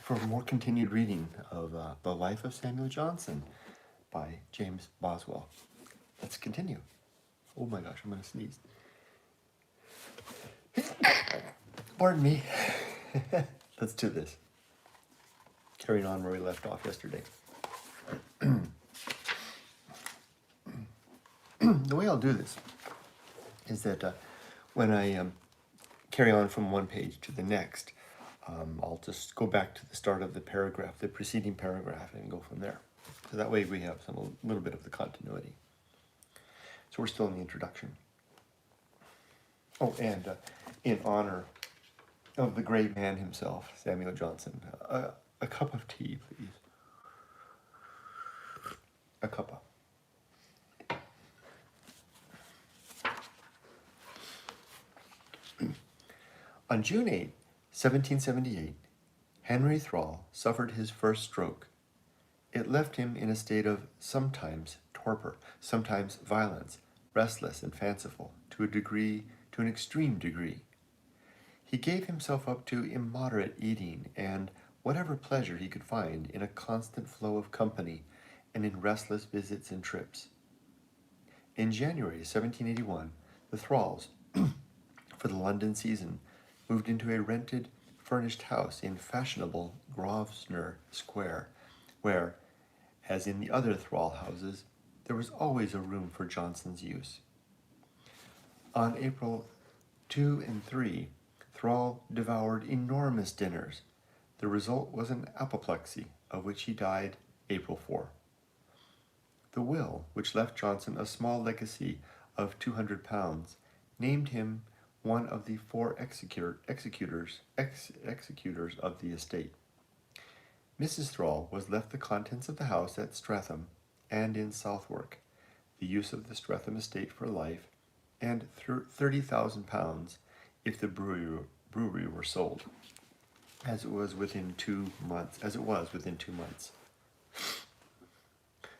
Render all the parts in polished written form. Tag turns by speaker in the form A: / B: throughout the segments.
A: for more continued reading of The Life of Samuel Johnson by James Boswell. Let's continue. Oh my gosh, I'm going to sneeze. Pardon me. Let's do this. Carrying on where we left off yesterday. The way I'll do this is that when I carry on from one page to the next, I'll just go back to the start of the paragraph, the preceding paragraph, and go from there. So that way we have a little bit of the continuity. So we're still in the introduction. Oh, and in honor of the great man himself, Samuel Johnson, a cup of tea, please. A cuppa. On June 8, 1778, Henry Thrall suffered his first stroke. It left him in a state of sometimes torpor, sometimes violence, restless and fanciful, to an extreme degree. He gave himself up to immoderate eating and whatever pleasure he could find in a constant flow of company and in restless visits and trips. In January 1781, the Thralls, for the London season, moved into a rented, furnished house in fashionable Grosvenor Square, where, as in the other Thrall houses, there was always a room for Johnson's use. On April 2 and 3, Thrall devoured enormous dinners. The result was an apoplexy, of which he died April 4. The will, which left Johnson a small legacy of £200, named him one of the 4 executors of the estate. Mrs. Thrall was left the contents of the house at Streatham and in Southwark, the use of the Streatham estate for life, and £30,000 if the brewery were sold, as it was within 2 months.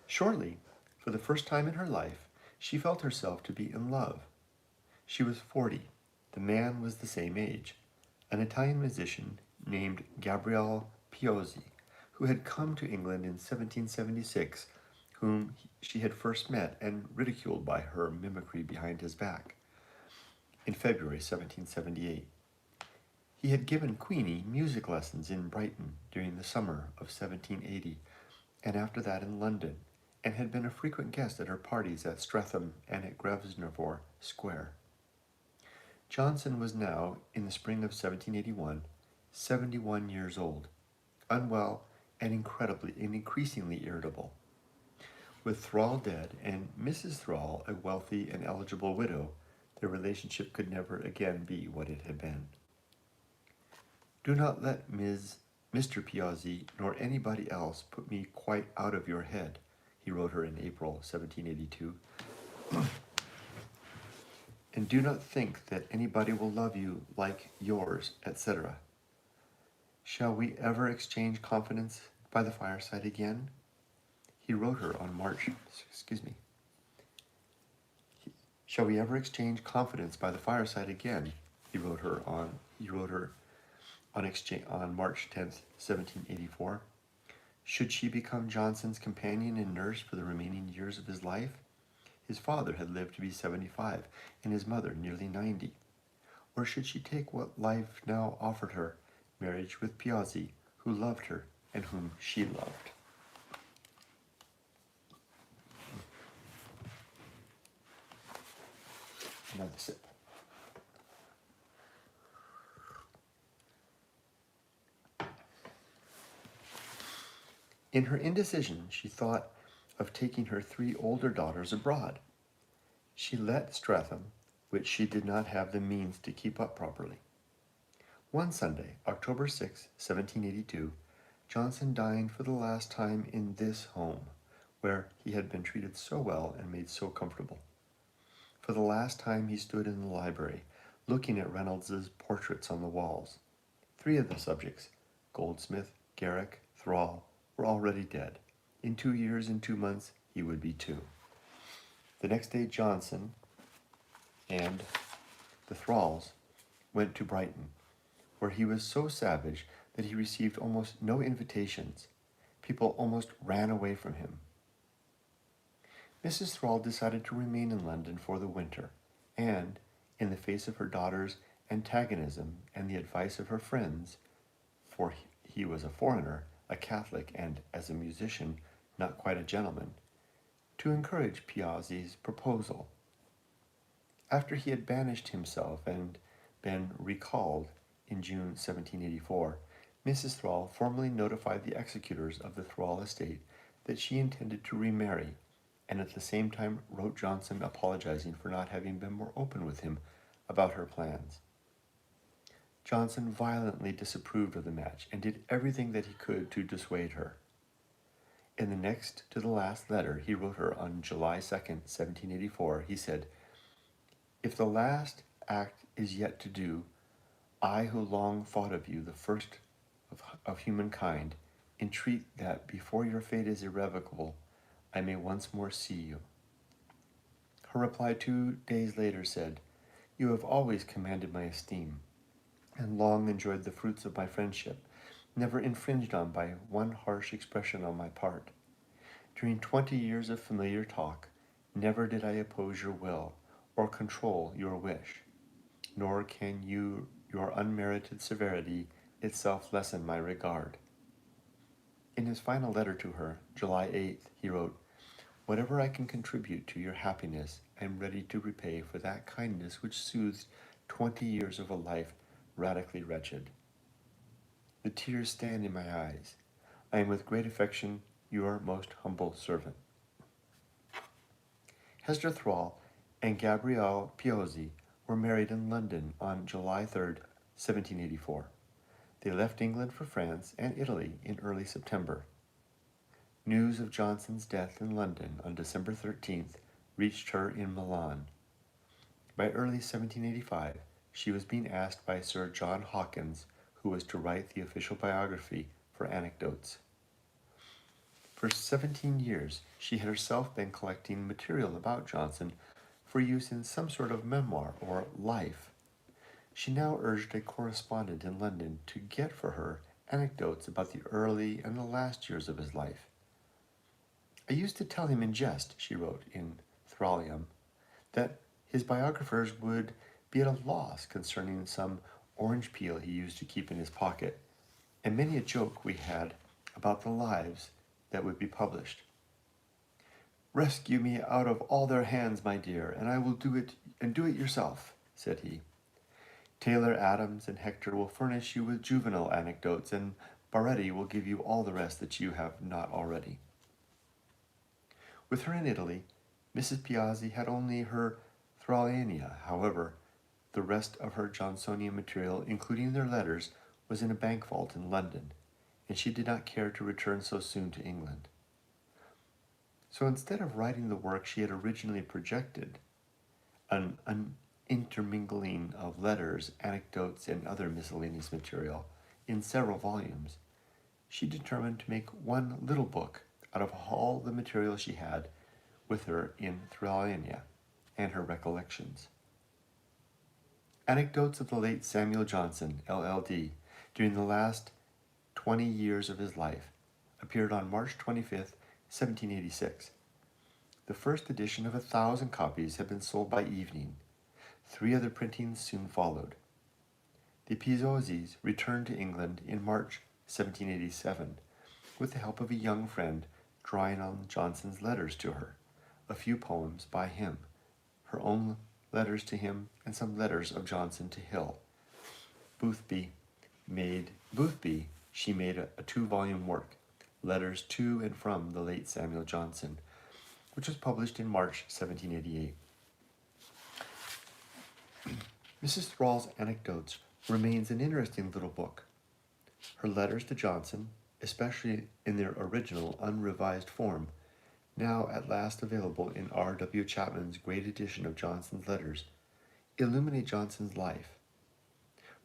A: Shortly, for the first time in her life, she felt herself to be in love. She was 40. The man was the same age, an Italian musician named Gabriele Piozzi, who had come to England in 1776, whom she had first met and ridiculed by her mimicry behind his back. In February 1778, he had given Queenie music lessons in Brighton during the summer of 1780, and after that in London, and had been a frequent guest at her parties at Streatham and at Grosvenor Square. Johnson was now, in the spring of 1781, 71 years old, unwell and increasingly irritable. With Thrall dead and Mrs. Thrall a wealthy and eligible widow, their relationship could never again be what it had been. "Do not let Mr. Piozzi nor anybody else put me quite out of your head," he wrote her in April 1782. "And do not think that anybody will love you like yours, etc. Shall we ever exchange confidence by the fireside again?" He wrote her on "Shall we ever exchange confidence by the fireside again?" He wrote her on March 10th, 1784. Should she become Johnson's companion and nurse for the remaining years of his life? His father had lived to be 75, and his mother nearly 90. Or should she take what life now offered her, marriage with Piozzi, who loved her and whom she loved? Another sip. In her indecision, she thought of taking her 3 older daughters abroad. She let Streatham, which she did not have the means to keep up properly. One Sunday, October 6, 1782, Johnson dined for the last time in this home, where he had been treated so well and made so comfortable. For the last time he stood in the library, looking at Reynolds's portraits on the walls. 3 of the subjects, Goldsmith, Garrick, Thrall, were already dead. In 2 years and 2 months, he would be 2. The next day, Johnson and the Thralls went to Brighton, where he was so savage that he received almost no invitations. People almost ran away from him. Mrs. Thrall decided to remain in London for the winter, and, in the face of her daughter's antagonism and the advice of her friends, for he was a foreigner, a Catholic, and, as a musician, not quite a gentleman, to encourage Piazzi's proposal. After he had banished himself and been recalled in June 1784, Mrs. Thrall formally notified the executors of the Thrall estate that she intended to remarry, and at the same time wrote Johnson apologizing for not having been more open with him about her plans. Johnson violently disapproved of the match and did everything that he could to dissuade her. In the next to the last letter he wrote her on July 2nd, 1784, he said, "If the last act is yet to do, I who long thought of you the first of humankind, entreat that before your fate is irrevocable, I may once more see you." Her reply 2 days later said, "You have always commanded my esteem, and long enjoyed the fruits of my friendship, never infringed on by one harsh expression on my part. During 20 years of familiar talk, never did I oppose your will, or control your wish, nor can your unmerited severity itself lessen my regard." In his final letter to her, July 8th, he wrote, "Whatever I can contribute to your happiness, I am ready to repay for that kindness which soothed 20 years of a life radically wretched. The tears stand in my eyes. I am with great affection your most humble servant." Hester Thrall and Gabrielle Piozzi were married in London on July 3rd, 1784. They left England for France and Italy in early September. News of Johnson's death in London on December 13th reached her in Milan. By early 1785, she was being asked by Sir John Hawkins, who was to write the official biography, for anecdotes. For 17 years, she had herself been collecting material about Johnson for use in some sort of memoir or life. She now urged a correspondent in London to get for her anecdotes about the early and the last years of his life. "I used to tell him in jest," she wrote in Thralium, "that his biographers would be at a loss concerning some orange peel he used to keep in his pocket, and many a joke we had about the lives that would be published. 'Rescue me out of all their hands, my dear, and I will do it yourself,' said he. 'Taylor, Adams, and Hector will furnish you with juvenile anecdotes, and Baretti will give you all the rest that you have not already.'" With her in Italy, Mrs. Piazzi had only her Thraliana. However, the rest of her Johnsonian material, including their letters, was in a bank vault in London, and she did not care to return so soon to England. So instead of writing the work she had originally projected, an intermingling of letters, anecdotes, and other miscellaneous material in several volumes, she determined to make one little book out of all the material she had with her in Thraliana and her recollections. Anecdotes of the late Samuel Johnson, LL.D., during the last 20 years of his life, appeared on March 25th, 1786. The first edition of 1,000 copies had been sold by evening. 3 other printings soon followed. The Piozzis returned to England in March 1787, with the help of a young friend drawing on Johnson's letters to her, a few poems by him, her own letters to him, and some letters of Johnson to Hill. Boothby, she made a 2-volume work, Letters to and from the late Samuel Johnson, which was published in March 1788. Mrs. Thrall's Anecdotes remains an interesting little book. Her letters to Johnson, especially in their original unrevised form, now at last available in R.W. Chapman's great edition of Johnson's letters, illuminate Johnson's life.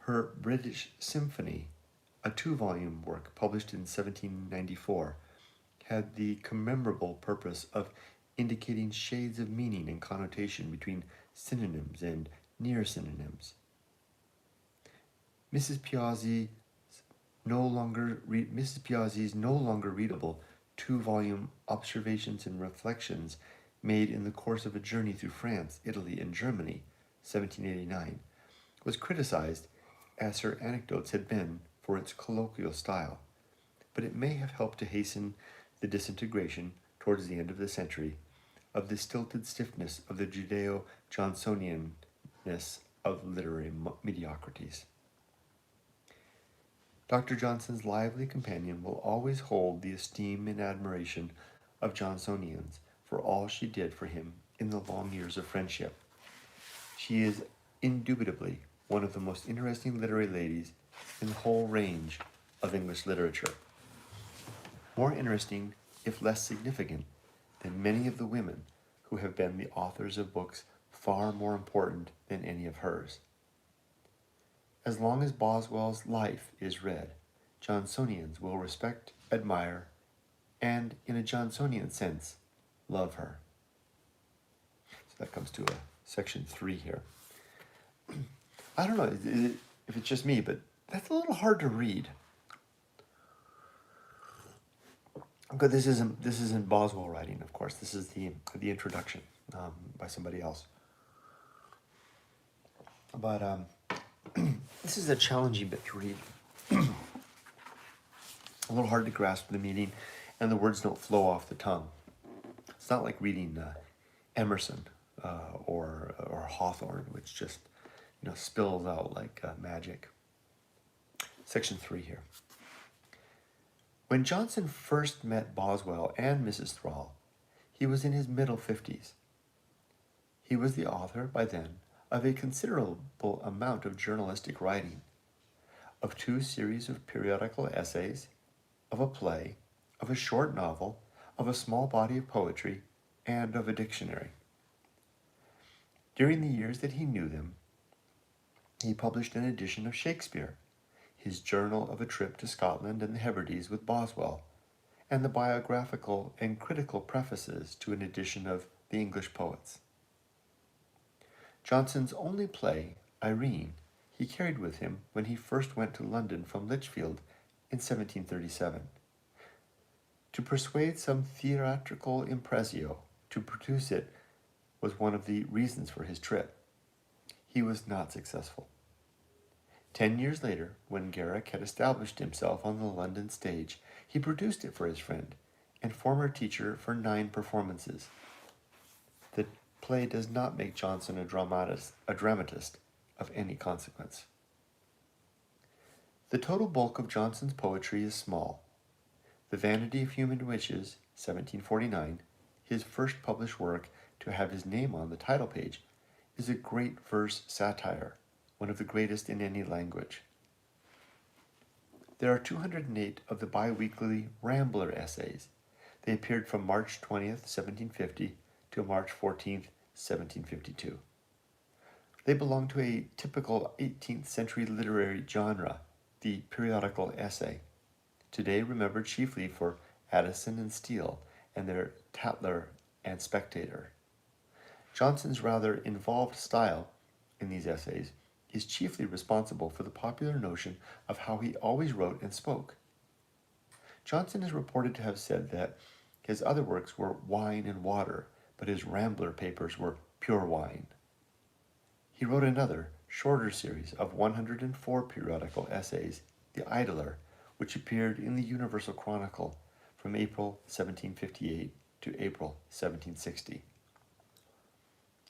A: Her British Symphony, a 2-volume work published in 1794, had the commemorable purpose of indicating shades of meaning and connotation between synonyms and near synonyms. Mrs. Piazzi's Mrs. Piazzi's no longer readable 2-volume Observations and Reflections made in the course of a journey through France, Italy, and Germany, 1789, was criticized as her anecdotes had been for its colloquial style, but it may have helped to hasten the disintegration, towards the end of the century, of the stilted stiffness of the Judeo-Johnsonianness of literary mediocrities. Dr. Johnson's lively companion will always hold the esteem and admiration of Johnsonians for all she did for him in the long years of friendship. She is indubitably one of the most interesting literary ladies in the whole range of English literature. More interesting, if less significant, than many of the women who have been the authors of books far more important than any of hers. As long as Boswell's life is read, Johnsonians will respect, admire, and, in a Johnsonian sense, love her. So that comes to section 3 here. I don't know if it's just me, but that's a little hard to read. But this isn't Boswell writing, of course. This is the introduction by somebody else. But this is a challenging bit to read. A little hard to grasp the meaning, and the words don't flow off the tongue. It's not like reading Emerson or Hawthorne, which just spills out like magic. Section 3 here. When Johnson first met Boswell and Mrs. Thrall, he was in his middle 50s. He was the author, by then, of a considerable amount of journalistic writing, of 2 series of periodical essays, of a play, of a short novel, of a small body of poetry, and of a dictionary. During the years that he knew them, he published an edition of Shakespeare, his journal of a trip to Scotland and the Hebrides with Boswell, and the biographical and critical prefaces to an edition of the English Poets. Johnson's only play, Irene, he carried with him when he first went to London from Lichfield in 1737. To persuade some theatrical impresario to produce it was one of the reasons for his trip. He was not successful. 10 years later, when Garrick had established himself on the London stage, he produced it for his friend and former teacher for 9 performances. The play does not make Johnson a dramatist of any consequence. The total bulk of Johnson's poetry is small. The Vanity of Human Wishes, 1749, his first published work to have his name on the title page, is a great verse satire, one of the greatest in any language. There are 208 of the bi-weekly Rambler essays. They appeared from March 20th, 1750 to March 14th, 1752. They belong to a typical 18th century literary genre, the periodical essay, today remembered chiefly for Addison and Steele and their Tatler and Spectator. Johnson's rather involved style in these essays is chiefly responsible for the popular notion of how he always wrote and spoke. Johnson is reported to have said that his other works were wine and water, but his Rambler papers were pure wine. He wrote another, shorter series of 104 periodical essays, The Idler, which appeared in the Universal Chronicle from April 1758 to April 1760.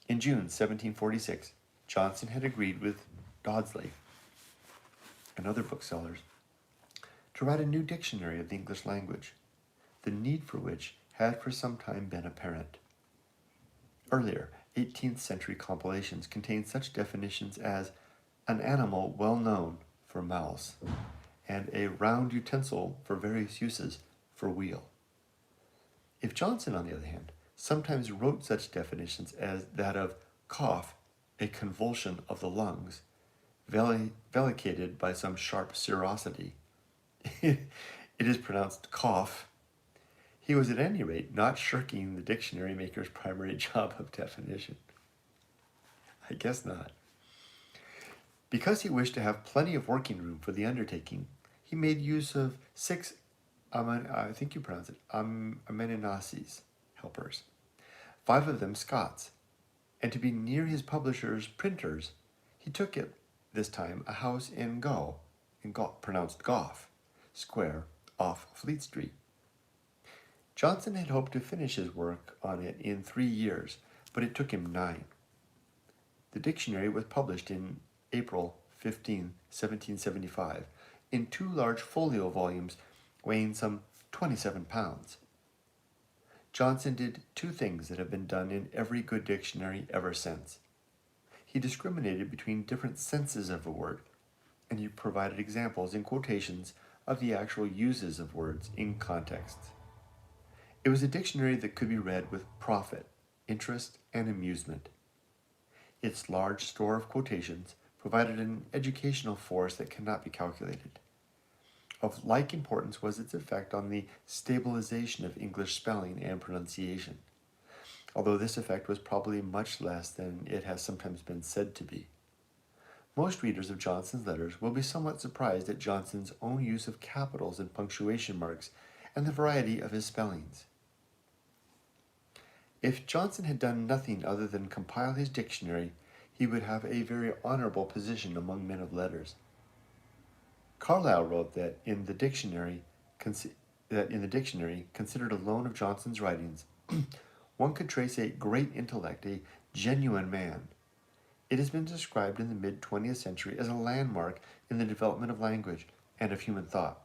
A: In June 1746, Johnson had agreed with Dodsley and other booksellers to write a new dictionary of the English language, the need for which had for some time been apparent. Earlier, 18th century compilations contained such definitions as an animal well known for mouse, and a round utensil for various uses for wheel. If Johnson, on the other hand, sometimes wrote such definitions as that of cough, a convulsion of the lungs, velicated by some sharp serosity, it is pronounced cough, he was at any rate not shirking the dictionary maker's primary job of definition. I guess not. Because he wished to have plenty of working room for the undertaking, he he made use of 6, I think you pronounce it, amanuenses, helpers, 5 of them Scots, and to be near his publisher's printers, he took it, this time, a house in pronounced Gough, Square, off Fleet Street. Johnson had hoped to finish his work on it in 3 years, but it took him 9. The dictionary was published in April 15, 1775, in 2 large folio volumes weighing some 27 pounds. Johnson did 2 things that have been done in every good dictionary ever since. He discriminated between different senses of a word, and he provided examples in quotations of the actual uses of words in contexts. It was a dictionary that could be read with profit, interest, and amusement. Its large store of quotations provided an educational force that cannot be calculated. Of like importance was its effect on the stabilization of English spelling and pronunciation, although this effect was probably much less than it has sometimes been said to be. Most readers of Johnson's letters will be somewhat surprised at Johnson's own use of capitals and punctuation marks and the variety of his spellings. If Johnson had done nothing other than compile his dictionary, he would have a very honorable position among men of letters. Carlyle wrote that in the dictionary, considered alone of Johnson's writings, one could trace a great intellect, a genuine man. It has been described in the mid-20th century as a landmark in the development of language and of human thought.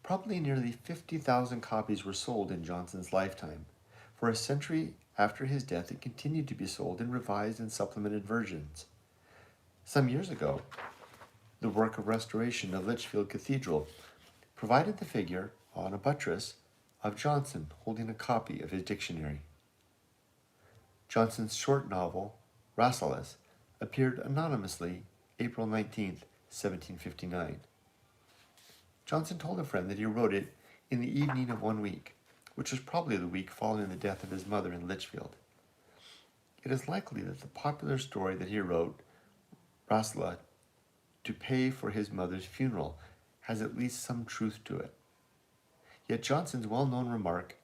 A: Probably nearly 50,000 copies were sold in Johnson's lifetime. For a century after his death, it continued to be sold in revised and supplemented versions. Some years ago, the work of restoration of Lichfield Cathedral provided the figure on a buttress of Johnson holding a copy of his dictionary. Johnson's short novel, Rasselas, appeared anonymously April 19, 1759. Johnson told a friend that he wrote it in the evening of one week, which was probably the week following the death of his mother in Lichfield. It is likely that the popular story that he wrote, Rasselas, to pay for his mother's funeral, has at least some truth to it. Yet Johnson's well-known remark,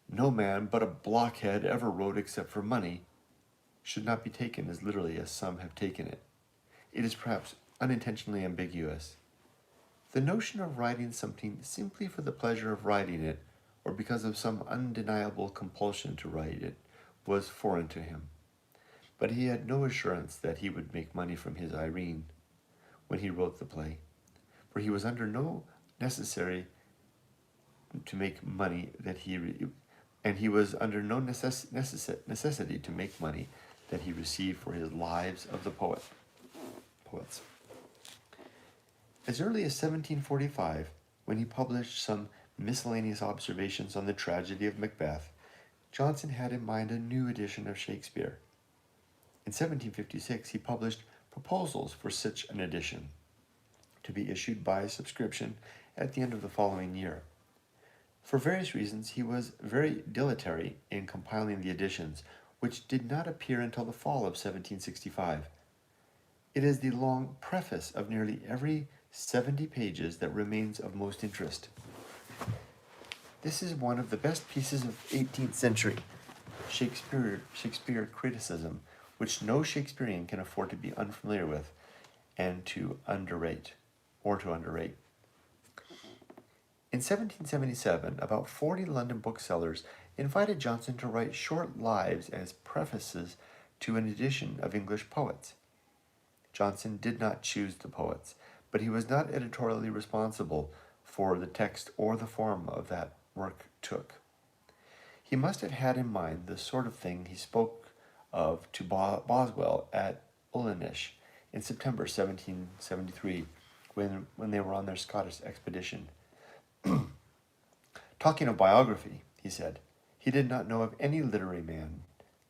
A: "No man but a blockhead ever wrote except for money," should not be taken as literally as some have taken it. It is perhaps unintentionally ambiguous. The notion of writing something simply for the pleasure of writing it, or because of some undeniable compulsion to write it, was foreign to him. But he had no assurance that he would make money from his Irene when he wrote the play, for he was under no necessity to make money that he received for his lives of the poets. As early as 1745, when he published some miscellaneous observations on the tragedy of Macbeth, Johnson had in mind a new edition of Shakespeare. In 1756, he published proposals for such an edition, to be issued by subscription at the end of the following year. For various reasons, he was very dilatory in compiling the editions, which did not appear until the fall of 1765. It is the long preface of nearly every 70 pages that remains of most interest. This is one of the best pieces of 18th century Shakespeare criticism, which no Shakespearean can afford to be unfamiliar with and to underrate. In 1777, about 40 London booksellers invited Johnson to write short lives as prefaces to an edition of English poets. Johnson did not choose the poets, but he was not editorially responsible for the text or the form of that work took. He must have had in mind the sort of thing he spoke of to Boswell at Ullinish in September 1773, when they were on their Scottish expedition. Talking of biography, he said, he did not know of any literary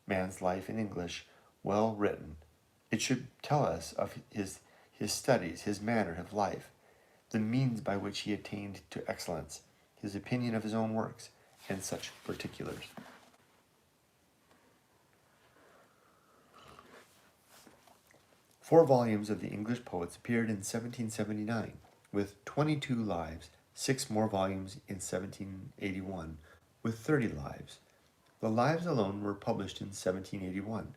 A: man's life in English well written. It should tell us of his studies, his manner of life, the means by which he attained to excellence, his opinion of his own works, and such particulars. Four volumes of the English poets appeared in 1779, with 22 lives, 6 more volumes in 1781, with 30 lives. The lives alone were published in 1781,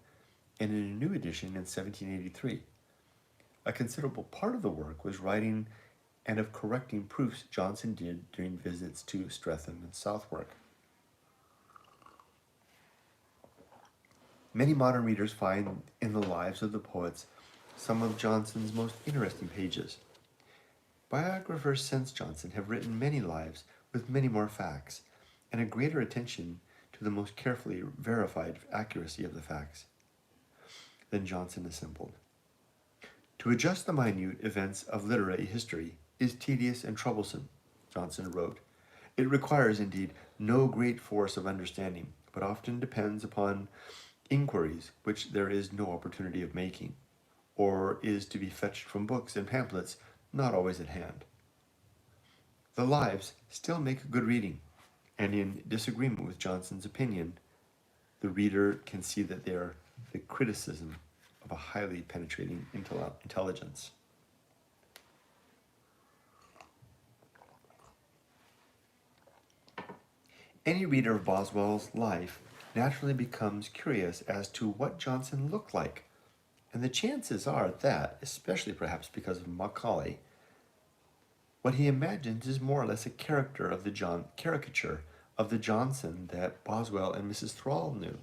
A: and in a new edition in 1783. A considerable part of the work was writing and of correcting proofs Johnson did during visits to Streatham and Southwark. Many modern readers find in the lives of the poets some of Johnson's most interesting pages. Biographers since Johnson have written many lives with many more facts, and a greater attention to the most carefully verified accuracy of the facts than Johnson assembled. To adjust the minute events of literary history is tedious and troublesome, Johnson wrote. It requires, indeed, no great force of understanding, but often depends upon inquiries which there is no opportunity of making, or is to be fetched from books and pamphlets not always at hand. The lives still make good reading, and in disagreement with Johnson's opinion, the reader can see that they are the criticism of a highly penetrating intelligence. Any reader of Boswell's life naturally becomes curious as to what Johnson looked like, and the chances are that, especially perhaps because of Macaulay, what he imagines is more or less a caricature of the Johnson that Boswell and Mrs. Thrall knew.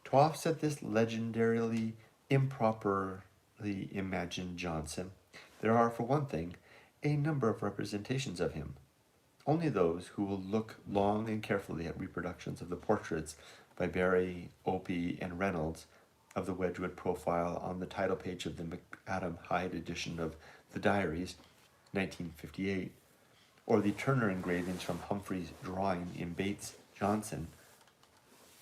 A: To offset this legendarily improperly imagined Johnson, there are, for one thing, a number of representations of him. Only those who will look long and carefully at reproductions of the portraits by Barry, Opie, and Reynolds of the Wedgwood profile on the title page of the McAdam Hyde edition of The Diaries, 1958, or the Turner engravings from Humphrey's drawing in Bates Johnson,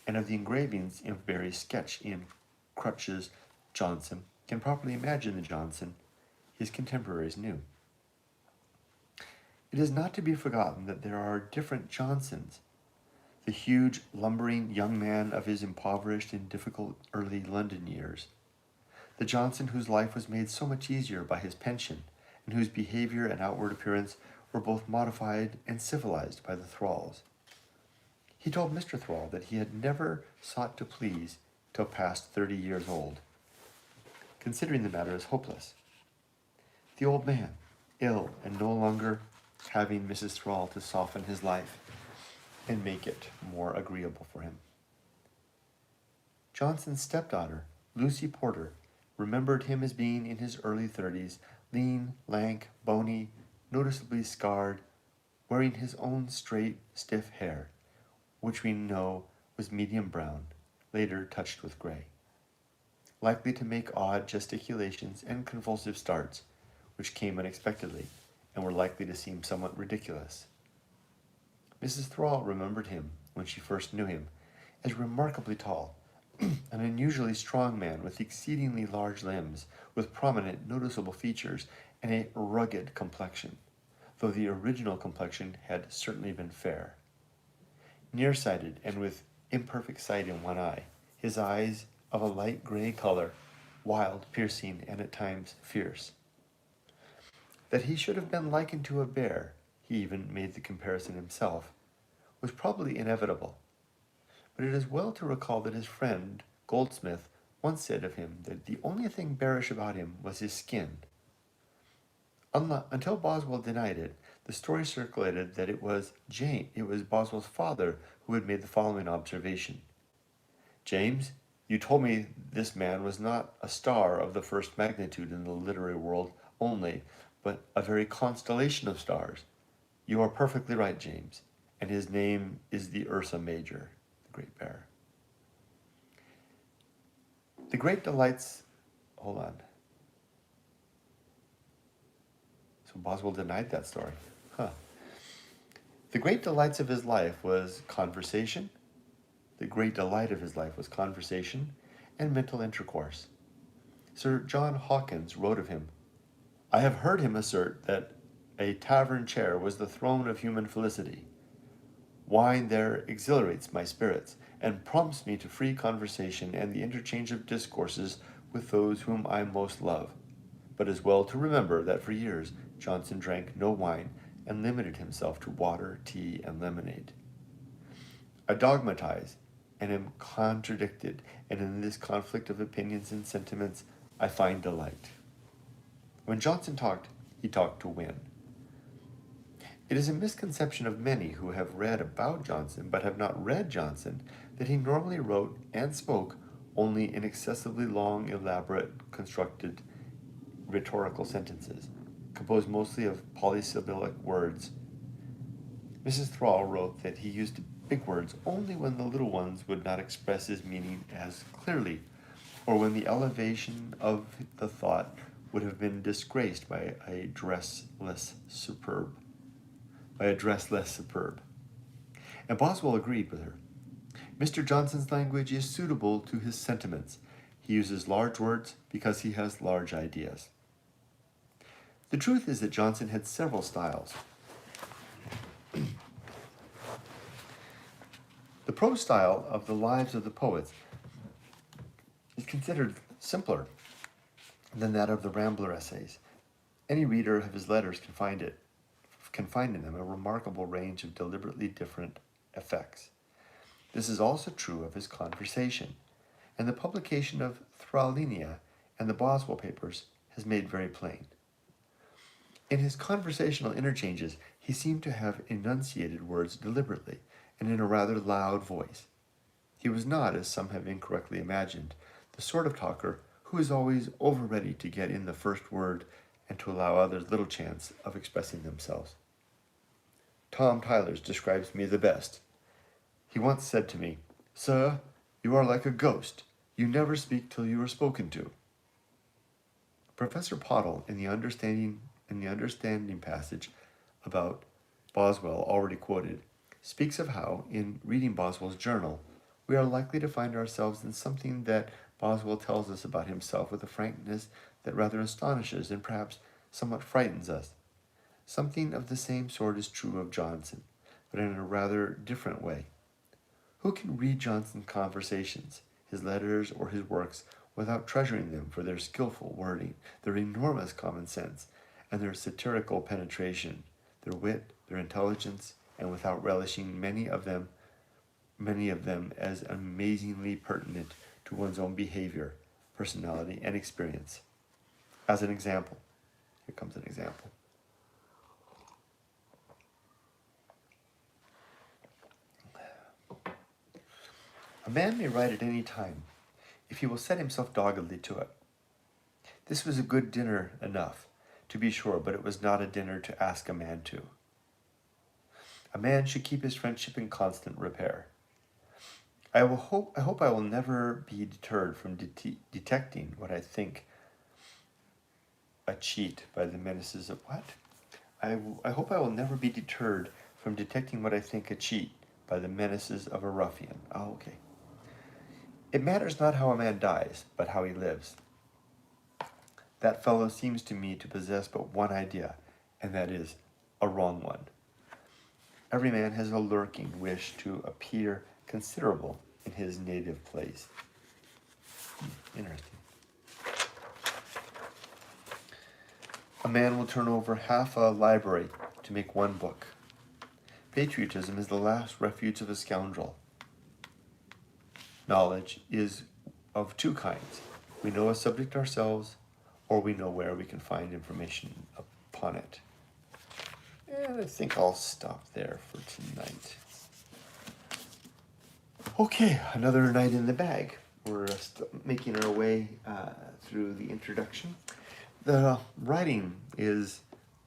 A: and of the engravings in Barry's sketch in Crutch's Johnson, can properly imagine the Johnson his contemporaries knew. It is not to be forgotten that there are different Johnsons. The huge, lumbering young man of his impoverished and difficult early London years. The Johnson whose life was made so much easier by his pension, and whose behavior and outward appearance were both modified and civilized by the Thralls. He told Mr. Thrall that he had never sought to please till past 30 years old, considering the matter as hopeless. The old man, ill and no longer having Mrs. Thrall to soften his life and make it more agreeable for him. Johnson's stepdaughter, Lucy Porter, remembered him as being in his early 30s, lean, lank, bony, noticeably scarred, wearing his own straight, stiff hair, which we know was medium brown, later touched with gray, likely to make odd gesticulations and convulsive starts, which came unexpectedly, and were likely to seem somewhat ridiculous. Mrs. Thrall remembered him, when she first knew him, as remarkably tall, an unusually strong man with exceedingly large limbs, with prominent, noticeable features, and a rugged complexion, though the original complexion had certainly been fair. Nearsighted and with imperfect sight in one eye, his eyes of a light gray color, wild, piercing, and at times fierce. That he should have been likened to a bear, he even made the comparison himself, was probably inevitable. But it is well to recall that his friend, Goldsmith, once said of him that the only thing bearish about him was his skin. Until Boswell denied it, the story circulated that it was Boswell's father who had made the following observation. "James, you told me this man was not a star of the first magnitude in the literary world only, but a very constellation of stars. You are perfectly right, James, and his name is the Ursa Major," the Great Bear. The great delights... Hold on. So Boswell denied that story. The great delights of his life was conversation. The great delight of his life was conversation and mental intercourse. Sir John Hawkins wrote of him, "I have heard him assert that a tavern chair was the throne of human felicity. Wine there exhilarates my spirits, and prompts me to free conversation and the interchange of discourses with those whom I most love. But it is well to remember that for years Johnson drank no wine and limited himself to water, tea, and lemonade. I dogmatize and am contradicted, and in this conflict of opinions and sentiments, I find delight. When Johnson talked, he talked to win. It is a misconception of many who have read about Johnson but have not read Johnson that he normally wrote and spoke only in excessively long, elaborate, constructed rhetorical sentences, composed mostly of polysyllabic words. Mrs. Thrall wrote that he used big words only when the little ones would not express his meaning as clearly, or when the elevation of the thought would have been disgraced by a dress less superb. And Boswell agreed with her. Mr. Johnson's language is suitable to his sentiments. He uses large words because he has large ideas. The truth is that Johnson had several styles. The prose style of the Lives of the Poets is considered simpler than that of the Rambler essays. Any reader of his letters can find in them a remarkable range of deliberately different effects. This is also true of his conversation, and the publication of Thralinia and the Boswell papers has made very plain. In his conversational interchanges, he seemed to have enunciated words deliberately and in a rather loud voice. He was not, as some have incorrectly imagined, the sort of talker who is always over ready to get in the first word and to allow others little chance of expressing themselves. Tom Tylers describes me the best. He once said to me, "Sir, you are like a ghost. You never speak till you are spoken to." Professor Pottle, in the understanding passage about Boswell already quoted, speaks of how, in reading Boswell's journal, we are likely to find ourselves in something that Boswell tells us about himself with a frankness that rather astonishes and perhaps somewhat frightens us. Something of the same sort is true of Johnson, but in a rather different way. Who can read Johnson's conversations, his letters, or his works without treasuring them for their skillful wording, their enormous common sense, and their satirical penetration, their wit, their intelligence, and without relishing many of them as amazingly pertinent to one's own behavior, personality, and experience? As an example, here comes an example. A man may write at any time, if he will set himself doggedly to it. This was a good dinner enough, to be sure, but it was not a dinner to ask a man to. A man should keep his friendship in constant repair. I hope I will never be deterred from detecting what I think a cheat by the menaces of what? I hope I will never be deterred from detecting what I think a cheat by the menaces of a ruffian. Oh, okay. It matters not how a man dies, but how he lives. That fellow seems to me to possess but one idea, and that is a wrong one. Every man has a lurking wish to appear considerable in his native place. Interesting. A man will turn over half a library to make one book. Patriotism is the last refuge of a scoundrel. Knowledge is of two kinds. We know a subject ourselves, or we know where we can find information upon it. And I think I'll stop there for tonight. Okay, another night in the bag. We're making our way through the introduction. The writing is,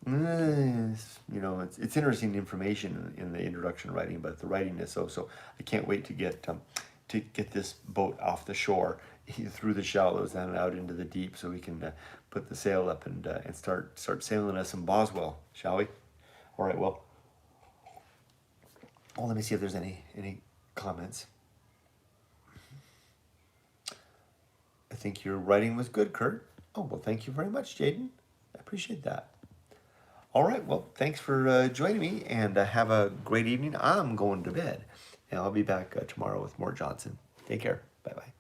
A: it's interesting information in the introduction writing, but the writing is so. I can't wait to get this boat off the shore, through the shallows and out into the deep, so we can put the sail up and start sailing us some Boswell, shall we? All right. Well, let me see if there's any comments. I think your writing was good, Kurt. Oh, well, thank you very much, Jaden. I appreciate that. All right. Well, thanks for joining me, and have a great evening. I'm going to bed, and I'll be back tomorrow with more Johnson. Take care. Bye-bye.